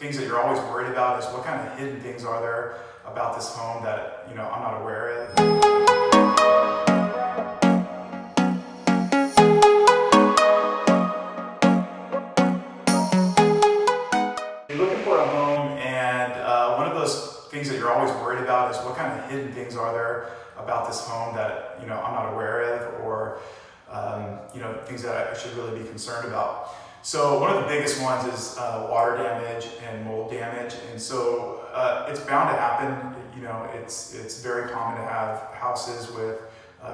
things that you're always worried about is what kind of hidden things are there about this home that I'm not aware of. You're looking for a home, and one of those things that you're always worried about is what kind of hidden things are there about this home that I'm not aware of, or things that I should really be concerned about. So one of the biggest ones is water damage and mold damage, and so it's bound to happen. It's very common to have houses with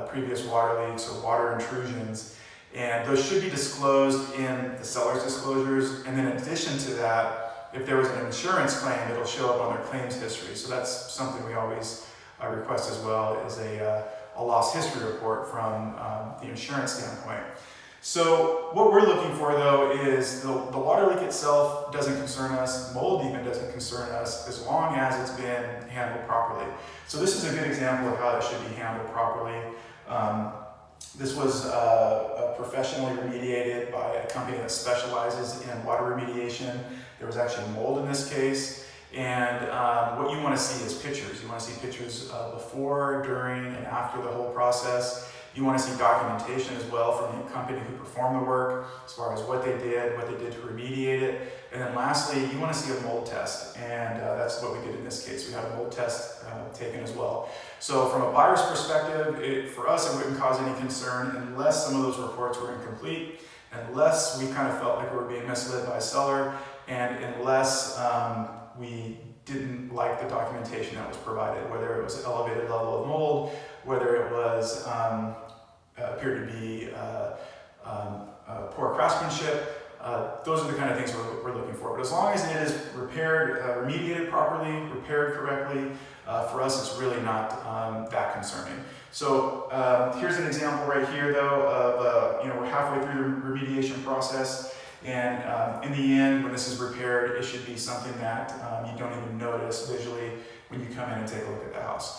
previous water leaks or water intrusions, and those should be disclosed in the seller's disclosures. And then in addition to that, if there was an insurance claim, it'll show up on their claims history. So that's something we always request as well, is a loss history report from the insurance standpoint. So what we're looking for though is the water leak itself doesn't concern us, mold even doesn't concern us, as long as it's been handled properly. So this is a good example of how it should be handled properly. This was professionally remediated by a company that specializes in water remediation. There was actually mold in this case. And what you want to see is pictures. You want to see pictures before, during, and after the whole process. You want to see documentation as well from the company who performed the work, as far as what they did to remediate it. And then lastly, you want to see a mold test. And that's what we did in this case. We had a mold test taken as well. So from a buyer's perspective, for us, it wouldn't cause any concern unless some of those reports were incomplete, unless we kind of felt like we were being misled by a seller, and unless we didn't like the documentation that was provided, whether it was an elevated level of mold, whether it was appeared to be poor craftsmanship. Those are the kind of things we're looking for. But as long as it is repaired, remediated properly, repaired correctly, for us it's really not that concerning. So here's an example right here though of, we're halfway through the remediation process. And in the end, when this is repaired, it should be something that you don't even notice visually when you come in and take a look at the house.